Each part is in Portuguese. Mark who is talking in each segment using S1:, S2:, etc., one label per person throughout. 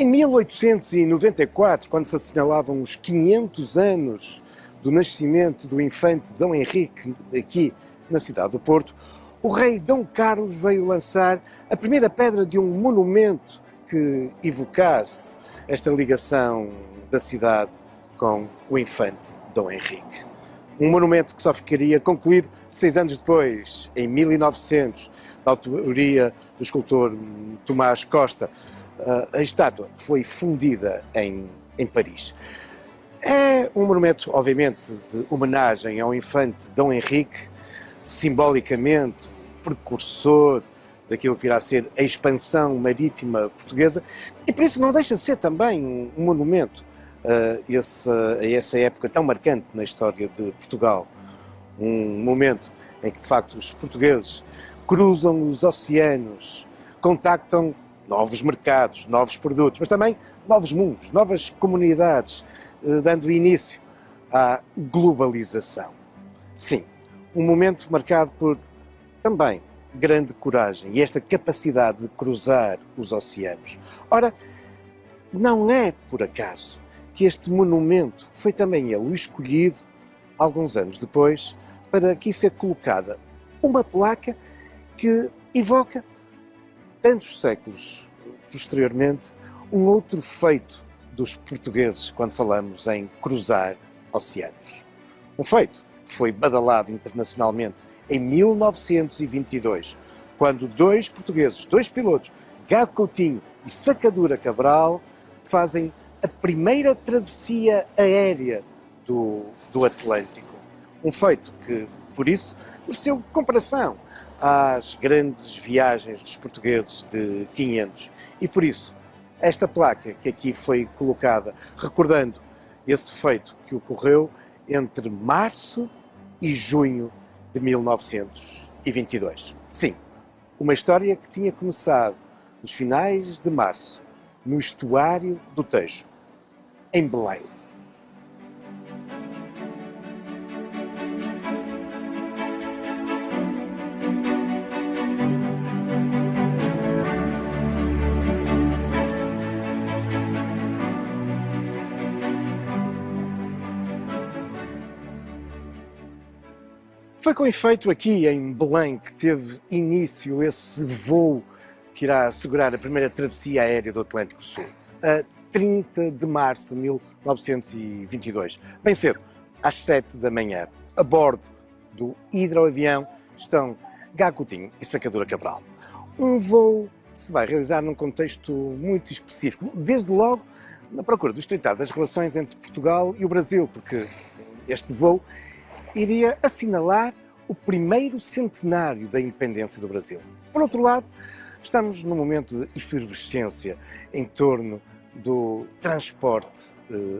S1: Em 1894, quando se assinalavam os 500 anos do nascimento do infante Dom Henrique, aqui na cidade do Porto, o rei Dom Carlos veio lançar a primeira pedra de um monumento que evocasse esta ligação da cidade com o infante Dom Henrique. Um monumento que só ficaria concluído 6 anos depois, em 1900, da autoria do escultor Tomás Costa. A estátua foi fundida em Paris. É um monumento, obviamente, de homenagem ao infante Dom Henrique, simbolicamente precursor daquilo que virá a ser a expansão marítima portuguesa, e por isso não deixa de ser também um monumento a essa época tão marcante na história de Portugal. Um momento em que, de facto, os portugueses cruzam os oceanos, contactam novos mercados, novos produtos, mas também novos mundos, novas comunidades, dando início à globalização. Sim, um momento marcado por também grande coragem e esta capacidade de cruzar os oceanos. Ora, não é por acaso que este monumento foi também ele o escolhido, alguns anos depois, para aqui ser colocada uma placa que evoca, tantos séculos posteriormente, um outro feito dos portugueses quando falamos em cruzar oceanos. Um feito que foi badalado internacionalmente em 1922, quando dois portugueses, dois pilotos, Gago Coutinho e Sacadura Cabral, fazem a primeira travessia aérea do Atlântico. Um feito que, por isso, mereceu comparação às grandes viagens dos portugueses de 500. E por isso, esta placa que aqui foi colocada, recordando esse feito que ocorreu entre março e junho de 1922. Sim, uma história que tinha começado nos finais de março, no estuário do Tejo, em Belém. Foi com efeito aqui em Belém que teve início esse voo que irá assegurar a primeira travessia aérea do Atlântico Sul, a 30 de março de 1922. Bem cedo, às 7 da manhã, a bordo do hidroavião estão Gago Coutinho e Sacadura Cabral. Um voo que se vai realizar num contexto muito específico, desde logo na procura do estreitar das relações entre Portugal e o Brasil, porque este voo iria assinalar o primeiro centenário da independência do Brasil. Por outro lado, estamos num momento de efervescência em torno do transporte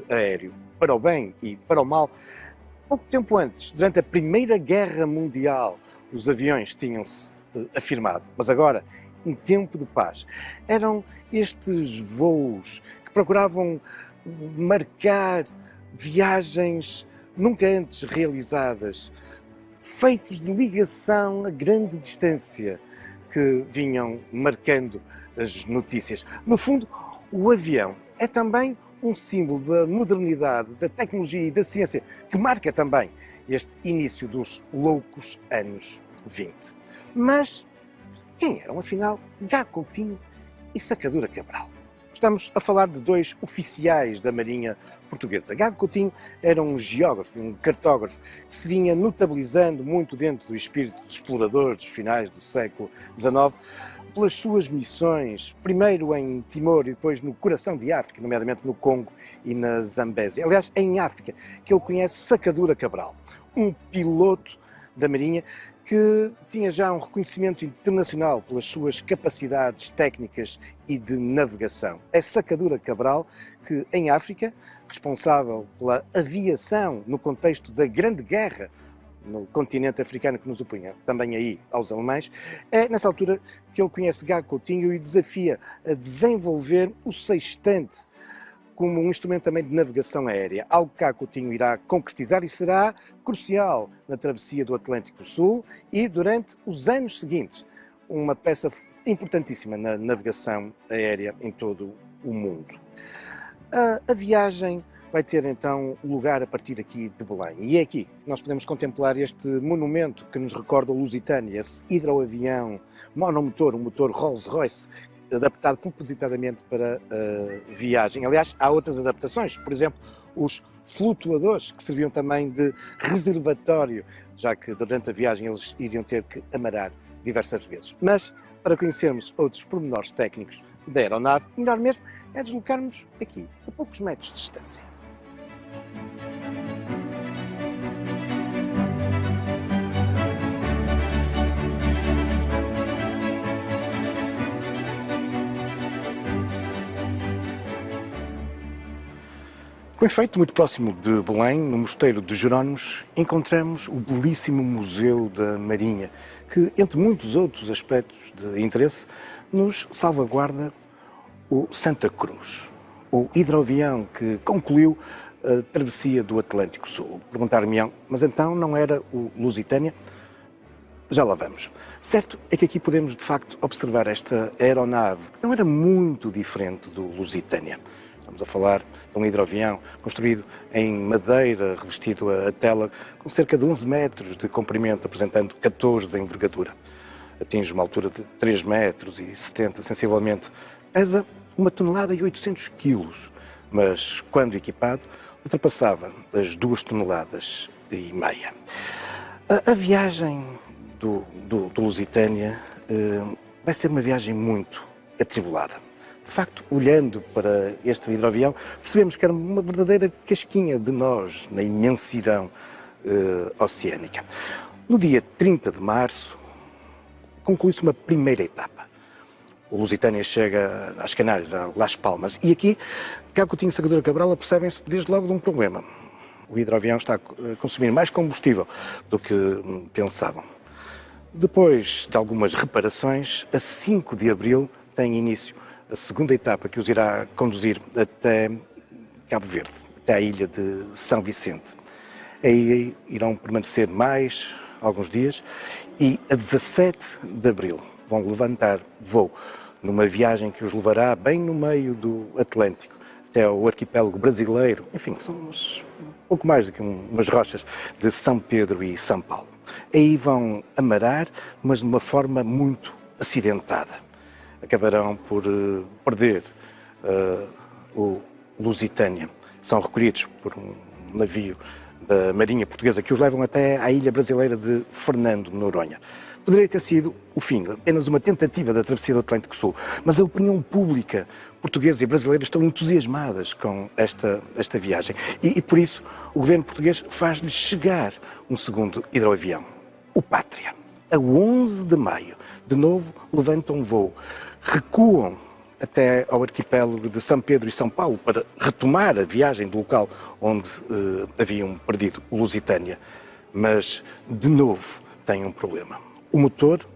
S1: aéreo, para o bem e para o mal. Pouco tempo antes, durante a Primeira Guerra Mundial, os aviões tinham-se afirmado, mas agora, em tempo de paz, eram estes voos que procuravam marcar viagens nunca antes realizadas, feitos de ligação a grande distância, que vinham marcando as notícias. No fundo, o avião é também um símbolo da modernidade, da tecnologia e da ciência, que marca também este início dos loucos anos 20. Mas quem eram, afinal, Gago Coutinho e Sacadura Cabral? Estamos a falar de dois oficiais da Marinha Portuguesa. Gago Coutinho era um geógrafo, um cartógrafo, que se vinha notabilizando muito dentro do espírito dos exploradores dos finais do século XIX, pelas suas missões, primeiro em Timor e depois no coração de África, nomeadamente no Congo e na Zambésia. Aliás, é em África que ele conhece Sacadura Cabral, um piloto da Marinha que tinha já um reconhecimento internacional pelas suas capacidades técnicas e de navegação. É Sacadura Cabral que, em África, responsável pela aviação no contexto da Grande Guerra no continente africano que nos opunha também aí aos alemães, é nessa altura que ele conhece Gago Coutinho e desafia a desenvolver o sextante como um instrumento também de navegação aérea, algo que Gago Coutinho irá concretizar e será crucial na travessia do Atlântico Sul e durante os anos seguintes, uma peça importantíssima na navegação aérea em todo o mundo. A viagem vai ter então lugar a partir aqui de Belém. E é aqui que nós podemos contemplar este monumento que nos recorda o Lusitânia, esse hidroavião monomotor, um motor Rolls-Royce, adaptado propositadamente para a viagem. Aliás, há outras adaptações, por exemplo, os flutuadores, que serviam também de reservatório, já que durante a viagem eles iriam ter que amarar diversas vezes. Mas, para conhecermos outros pormenores técnicos da aeronave, melhor mesmo é deslocarmos aqui, a poucos metros de distância. Com efeito, muito próximo de Belém, no Mosteiro de Jerónimos, encontramos o belíssimo Museu da Marinha, que, entre muitos outros aspectos de interesse, nos salvaguarda o Santa Cruz, o hidroavião que concluiu a travessia do Atlântico Sul. Perguntar-me-ão, mas então não era o Lusitânia? Já lá vamos. Certo é que aqui podemos, de facto, observar esta aeronave, que não era muito diferente do Lusitânia. Estamos a falar de um hidroavião construído em madeira, revestido a tela, com cerca de 11 metros de comprimento, apresentando 14 em envergadura. Atinge uma altura de 3 metros e 70, sensivelmente. Pesa 1 tonelada e 800 quilos, mas, quando equipado, ultrapassava as 2 toneladas e meia. A viagem do Lusitânia vai ser uma viagem muito atribulada. De facto, olhando para este hidroavião, percebemos que era uma verdadeira casquinha de nós na imensidão oceânica. No dia 30 de março, conclui-se uma primeira etapa. O Lusitânia chega às Canárias, a Las Palmas, e aqui, Cá Coutinho e Sacadura Cabral apercebem-se desde logo de um problema. O hidroavião está a consumir mais combustível do que pensavam. Depois de algumas reparações, a 5 de abril tem início a segunda etapa que os irá conduzir até Cabo Verde, até à ilha de São Vicente. Aí irão permanecer mais alguns dias e a 17 de abril vão levantar voo numa viagem que os levará bem no meio do Atlântico, até ao arquipélago brasileiro. Enfim, são pouco mais do que umas rochas de São Pedro e São Paulo. Aí vão amarar, mas de uma forma muito acidentada. Acabarão por perder o Lusitânia. São recolhidos por um navio da Marinha Portuguesa que os levam até à ilha brasileira de Fernando de Noronha. Poderia ter sido o fim, apenas uma tentativa da travessia do Atlântico Sul, mas a opinião pública portuguesa e brasileira estão entusiasmadas com esta viagem e por isso o governo português faz-lhes chegar um segundo hidroavião, o Pátria. A 11 de maio, de novo, levantam um voo, recuam até ao arquipélago de São Pedro e São Paulo para retomar a viagem do local onde haviam perdido o Lusitânia, mas de novo têm um problema. O motor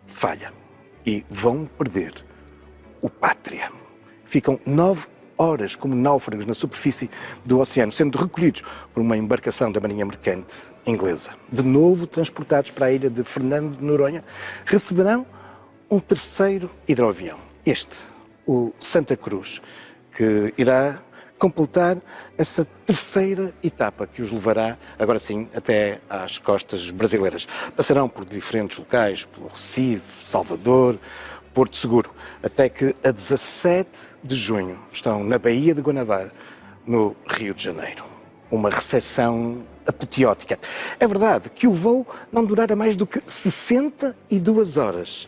S1: falha e vão perder o Pátria. Ficam 9 horas como náufragos na superfície do oceano, sendo recolhidos por uma embarcação da Marinha Mercante inglesa. De novo transportados para a ilha de Fernando de Noronha, receberão um terceiro hidroavião. Este, o Santa Cruz, que irá completar essa terceira etapa que os levará, agora sim, até às costas brasileiras. Passarão por diferentes locais, pelo Recife, Salvador, Porto Seguro, até que a 17 de junho estão na Baía de Guanabara, no Rio de Janeiro. Uma recepção apoteótica. É verdade que o voo não durara mais do que 62 horas,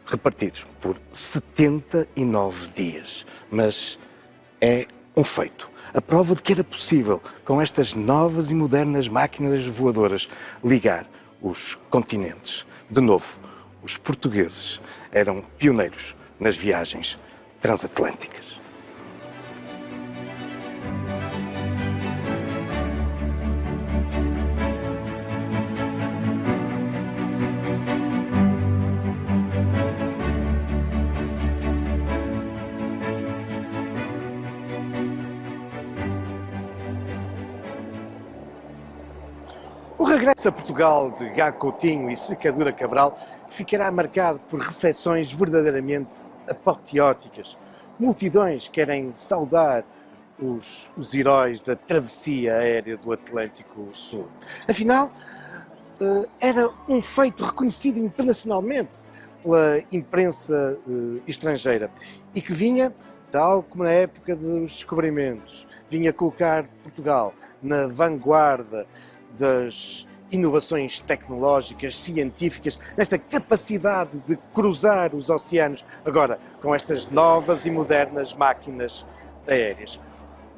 S1: repartidos por 79 dias. Mas é um feito. A prova de que era possível, com estas novas e modernas máquinas voadoras, ligar os continentes. De novo, os portugueses eram pioneiros nas viagens transatlânticas. O regresso a Portugal de Gá Coutinho e Secadura Cabral ficará marcado por recepções verdadeiramente apoteóticas, multidões querem saudar os heróis da travessia aérea do Atlântico Sul. Afinal, era um feito reconhecido internacionalmente pela imprensa estrangeira e que vinha, tal como na época dos descobrimentos, vinha colocar Portugal na vanguarda das inovações tecnológicas, científicas, nesta capacidade de cruzar os oceanos, agora com estas novas e modernas máquinas aéreas.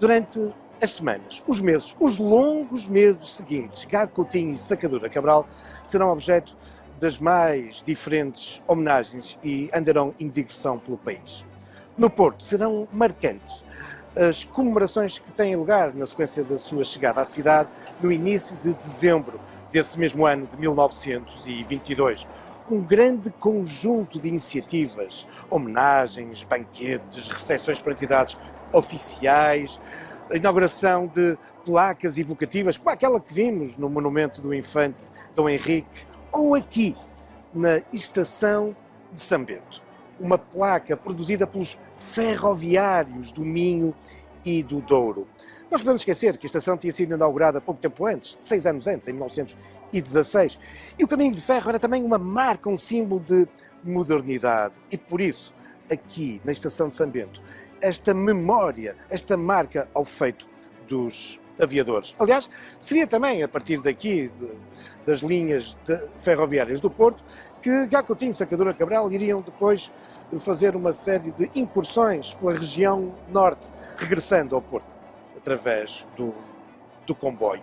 S1: Durante as semanas, os meses, os longos meses seguintes, Gago Coutinho e Sacadura Cabral serão objeto das mais diferentes homenagens e andarão em digressão pelo país. No Porto serão marcantes as comemorações que têm lugar na sequência da sua chegada à cidade no início de dezembro desse mesmo ano de 1922. Um grande conjunto de iniciativas, homenagens, banquetes, recepções para entidades oficiais, a inauguração de placas evocativas, como aquela que vimos no monumento do infante Dom Henrique, ou aqui na estação de São Bento. Uma placa produzida pelos ferroviários do Minho e do Douro. Não nos podemos esquecer que a estação tinha sido inaugurada pouco tempo antes, 6 anos antes, em 1916. E o caminho de ferro era também uma marca, um símbolo de modernidade. E por isso, aqui na estação de São Bento, esta memória, esta marca ao feito dos aviadores. Aliás, seria também a partir daqui, das linhas ferroviárias do Porto, que Gago Coutinho e Sacadura Cabral iriam depois fazer uma série de incursões pela região norte, regressando ao Porto, através do comboio.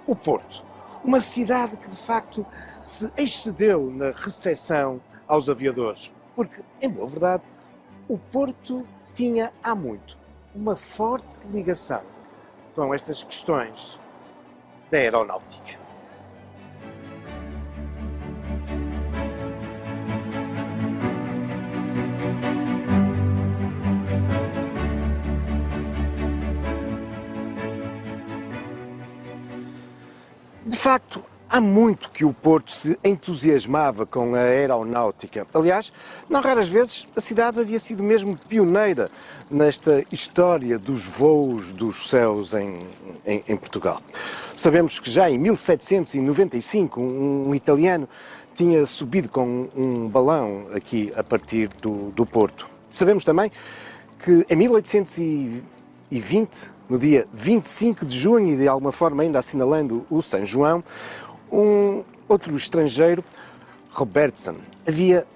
S1: O Porto, uma cidade que de facto se excedeu na recepção aos aviadores, porque, em boa verdade, o Porto tinha há muito uma forte ligação com estas questões da aeronáutica. De facto, há muito que o Porto se entusiasmava com a aeronáutica. Aliás, não raras vezes a cidade havia sido mesmo pioneira nesta história dos voos dos céus em Portugal. Sabemos que já em 1795 um italiano tinha subido com um balão aqui a partir do Porto. Sabemos também que em 1820, no dia 25 de junho, e de alguma forma ainda assinalando o São João, um outro estrangeiro, Robertson, havia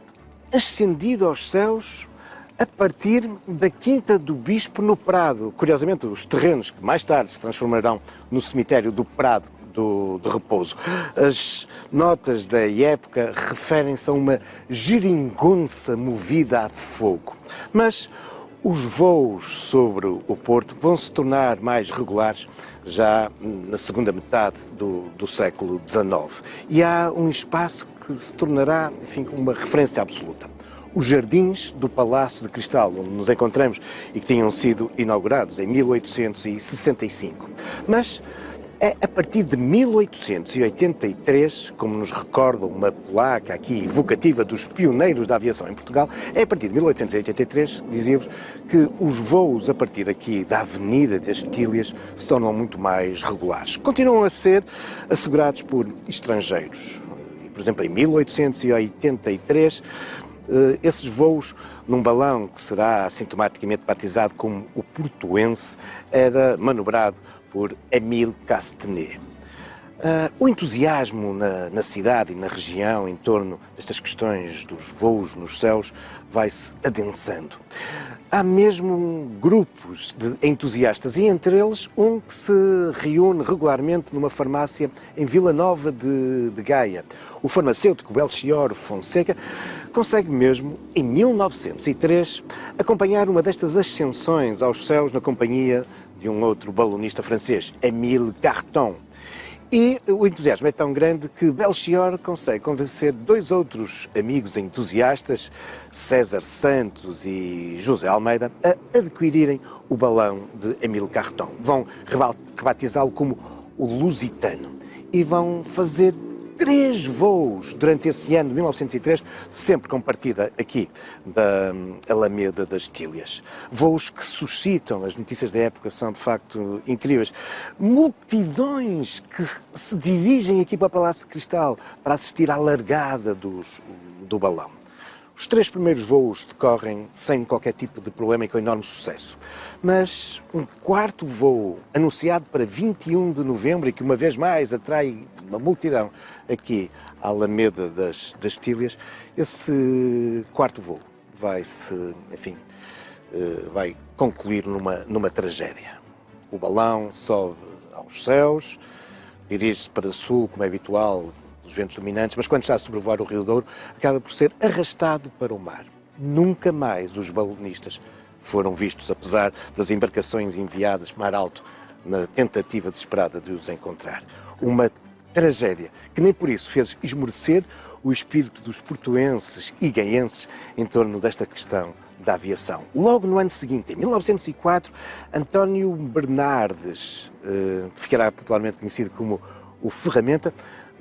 S1: ascendido aos céus a partir da Quinta do Bispo no Prado. Curiosamente, os terrenos que mais tarde se transformarão no cemitério do Prado de Repouso. As notas da época referem-se a uma geringonça movida a fogo. Mas os voos sobre o Porto vão se tornar mais regulares já na segunda metade do século XIX. E há um espaço que se tornará, enfim, uma referência absoluta. Os jardins do Palácio de Cristal, onde nos encontramos e que tinham sido inaugurados em 1865. Mas é a partir de 1883, como nos recorda uma placa aqui evocativa dos pioneiros da aviação em Portugal, é a partir de 1883, dizia-vos, que os voos a partir aqui da Avenida das Tílias se tornam muito mais regulares. Continuam a ser assegurados por estrangeiros. Por exemplo, em 1883, esses voos num balão que será sintomaticamente batizado como o Portuense era manobrado por Émile Castanet. O entusiasmo na cidade e na região em torno destas questões dos voos nos céus vai-se adensando. Há mesmo grupos de entusiastas e entre eles um que se reúne regularmente numa farmácia em Vila Nova de Gaia. O farmacêutico Belchior Fonseca consegue mesmo, em 1903, acompanhar uma destas ascensões aos céus na companhia de um outro balonista francês, Émile Carton. E o entusiasmo é tão grande que Belchior consegue convencer dois outros amigos entusiastas, César Santos e José Almeida, a adquirirem o balão de Émile Carton. Vão rebatizá-lo como o Lusitano e vão fazer 3 voos durante esse ano de 1903, sempre com partida aqui da Alameda das Tílias. Voos que suscitam, as notícias da época são de facto incríveis. Multidões que se dirigem aqui para o Palácio de Cristal para assistir à largada do balão. Os 3 primeiros voos decorrem sem qualquer tipo de problema e com enorme sucesso. Mas um 4º voo, anunciado para 21 de novembro e que uma vez mais atrai uma multidão aqui à Alameda das Tílias, esse 4º voo vai concluir numa tragédia. O balão sobe aos céus, dirige-se para sul, como é habitual, os ventos dominantes, mas quando está a sobrevoar o Rio Douro, acaba por ser arrastado para o mar. Nunca mais os balonistas foram vistos, apesar das embarcações enviadas mar alto na tentativa desesperada de os encontrar. Uma tragédia que nem por isso fez esmorecer o espírito dos portuenses e gaenses em torno desta questão da aviação. Logo no ano seguinte, em 1904, António Bernardes, que ficará popularmente conhecido como o Ferramenta,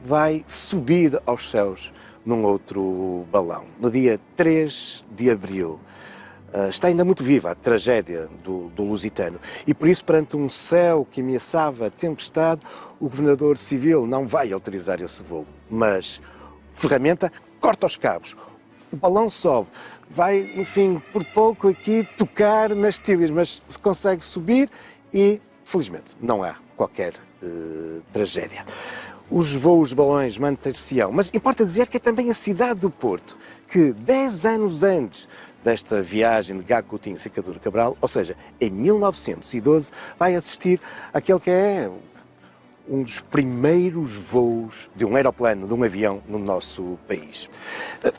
S1: vai subir aos céus num outro balão, no dia 3 de abril. Está ainda muito viva a tragédia do Lusitano e por isso, perante um céu que ameaçava tempestade, o governador civil não vai autorizar esse voo, mas Ferramenta corta os cabos, o balão sobe, vai, enfim, por pouco aqui tocar nas Tílias, mas consegue subir e, felizmente, não há qualquer tragédia. Os voos de balões manter-se-ão, mas importa dizer que é também a cidade do Porto, que 10 anos antes desta viagem de Gago Coutinho e Sacadura Cabral, ou seja, em 1912, vai assistir àquele que é um dos primeiros voos de um aeroplano, de um avião no nosso país.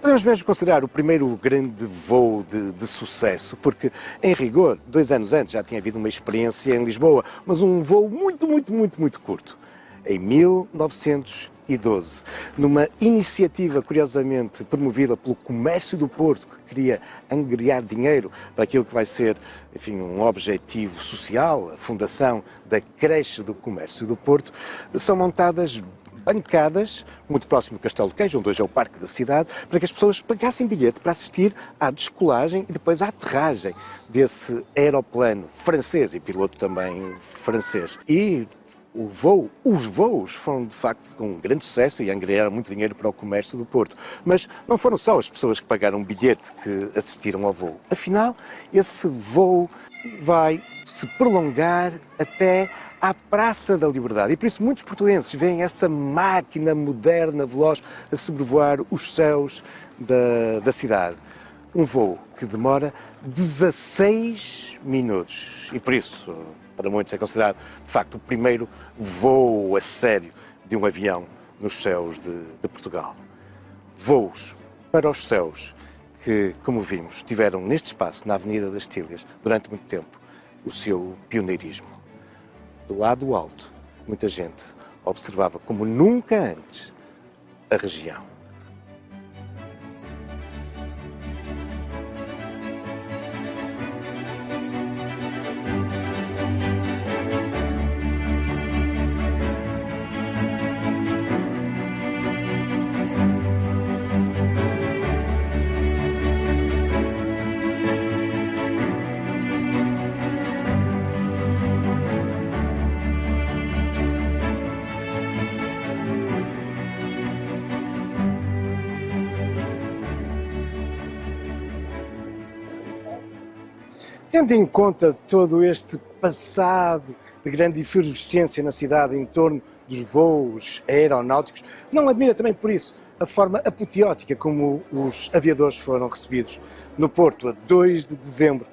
S1: Podemos mesmo considerar o primeiro grande voo de sucesso, porque, em rigor, 2 anos antes já tinha havido uma experiência em Lisboa, mas um voo muito curto. Em 1912, numa iniciativa curiosamente promovida pelo Comércio do Porto, que queria angariar dinheiro para aquilo que vai ser, enfim, um objetivo social, a fundação da creche do Comércio do Porto, são montadas bancadas, muito próximo do Castelo do Queijo, onde hoje é o Parque da Cidade, para que as pessoas pagassem bilhete para assistir à descolagem e depois à aterragem desse aeroplano francês e piloto também francês. E os voos foram de facto com um grande sucesso e angariaram muito dinheiro para o comércio do Porto. Mas não foram só as pessoas que pagaram bilhete que assistiram ao voo. Afinal, esse voo vai se prolongar até à Praça da Liberdade. E por isso muitos portuenses veem essa máquina moderna, veloz, a sobrevoar os céus da cidade. Um voo que demora 16 minutos. E por isso, para muitos é considerado, de facto, o primeiro voo a sério de um avião nos céus de Portugal. Voos para os céus que, como vimos, tiveram neste espaço, na Avenida das Tílias, durante muito tempo, o seu pioneirismo. Do lado alto, muita gente observava como nunca antes a região. Tendo em conta todo este passado de grande efervescência na cidade em torno dos voos aeronáuticos, não admira também por isso a forma apoteótica como os aviadores foram recebidos no Porto a 2 de dezembro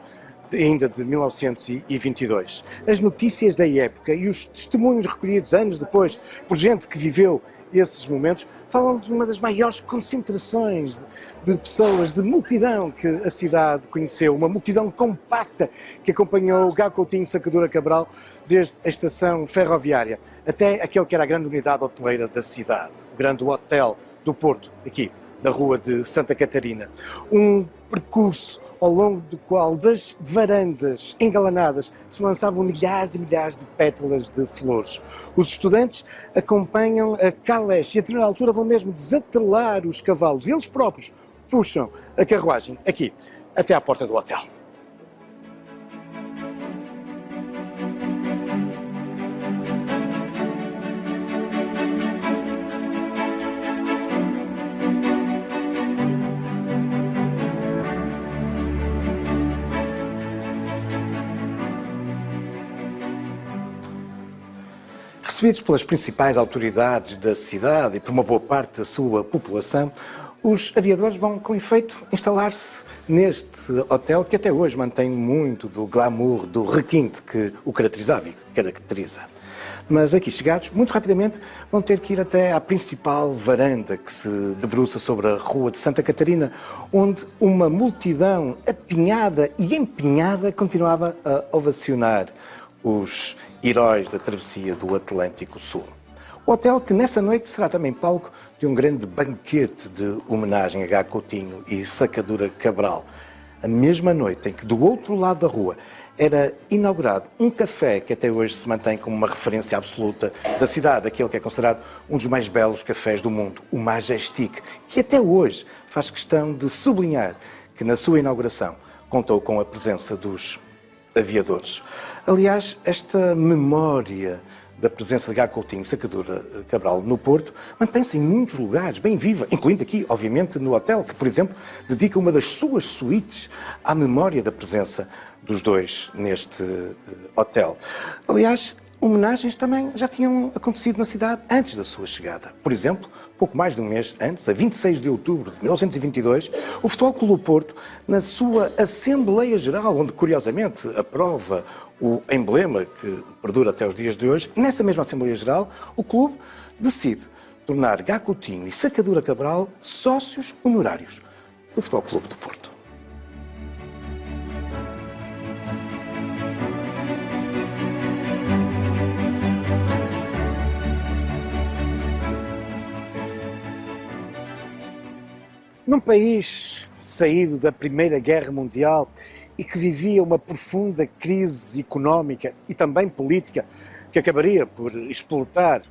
S1: ainda de 1922. As notícias da época e os testemunhos recolhidos anos depois por gente que viveu esses momentos falam de uma das maiores concentrações de pessoas, de multidão que a cidade conheceu, uma multidão compacta que acompanhou Gago Coutinho e Sacadura Cabral desde a estação ferroviária até aquele que era a grande unidade hoteleira da cidade, o grande hotel do Porto, aqui, na rua de Santa Catarina. Um percurso ao longo do qual das varandas engalanadas se lançavam milhares e milhares de pétalas de flores. Os estudantes acompanham a caleche e a determinada altura vão mesmo desatrelar os cavalos e eles próprios puxam a carruagem aqui, até à porta do hotel. Recebidos pelas principais autoridades da cidade e por uma boa parte da sua população, os aviadores vão, com efeito, instalar-se neste hotel que até hoje mantém muito do glamour, do requinte que o caracterizava e caracteriza. Mas aqui chegados, muito rapidamente, vão ter que ir até à principal varanda que se debruça sobre a Rua de Santa Catarina, onde uma multidão apinhada e empenhada continuava a ovacionar os heróis da travessia do Atlântico Sul. O hotel que nessa noite será também palco de um grande banquete de homenagem a Gá Coutinho e Sacadura Cabral. A mesma noite em que do outro lado da rua era inaugurado um café que até hoje se mantém como uma referência absoluta da cidade, aquele que é considerado um dos mais belos cafés do mundo, o Majestic, que até hoje faz questão de sublinhar que na sua inauguração contou com a presença dos aviadores. Aliás, esta memória da presença de Gá Coutinho e Sacadura Cabral no Porto mantém-se em muitos lugares, bem viva, incluindo aqui, obviamente, no hotel, que, por exemplo, dedica uma das suas suítes à memória da presença dos dois neste hotel. Aliás, homenagens também já tinham acontecido na cidade antes da sua chegada. Por exemplo, pouco mais de um mês antes, a 26 de outubro de 1922, o Futebol Clube do Porto, na sua Assembleia Geral, onde curiosamente aprova o emblema que perdura até os dias de hoje, nessa mesma Assembleia Geral, o clube decide tornar Gá Coutinho e Sacadura Cabral sócios honorários do Futebol Clube do Porto. Num país saído da Primeira Guerra Mundial e que vivia uma profunda crise económica e também política, que acabaria por explotar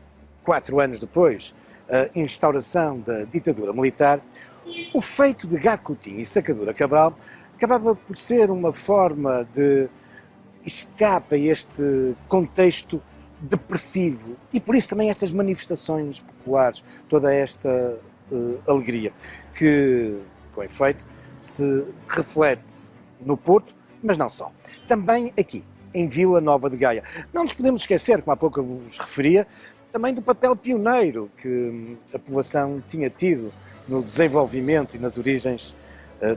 S1: 4 anos depois a instauração da ditadura militar, o feito de Gá Coutinho e Sacadura Cabral acabava por ser uma forma de escape a este contexto depressivo e por isso também estas manifestações populares, toda esta alegria, que, com efeito, se reflete no Porto, mas não só. Também aqui, em Vila Nova de Gaia. Não nos podemos esquecer, como há pouco eu vos referia, também do papel pioneiro que a povoação tinha tido no desenvolvimento e nas origens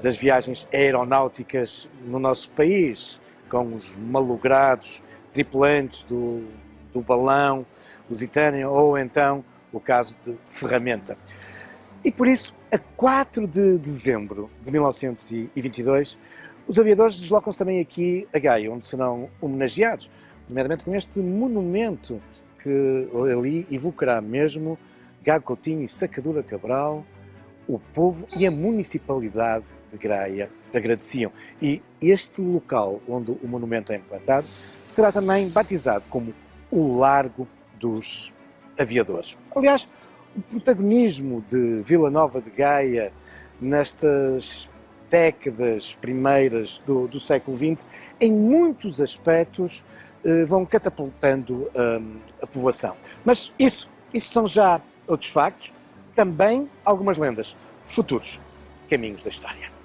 S1: das viagens aeronáuticas no nosso país, com os malogrados tripulantes do balão Lusitânia ou então o caso de Ferramenta. E por isso, a 4 de dezembro de 1922, os aviadores deslocam-se também aqui a Gaia, onde serão homenageados, nomeadamente com este monumento que ali evocará mesmo Gá Coutinho e Sacadura Cabral, o povo e a municipalidade de Gaia agradeciam. E este local onde o monumento é implantado será também batizado como o Largo dos Aviadores. Aliás, o protagonismo de Vila Nova de Gaia nestas décadas primeiras do século XX, em muitos aspectos, vão catapultando a povoação. Mas isso são já outros factos, também algumas lendas, futuros caminhos da história.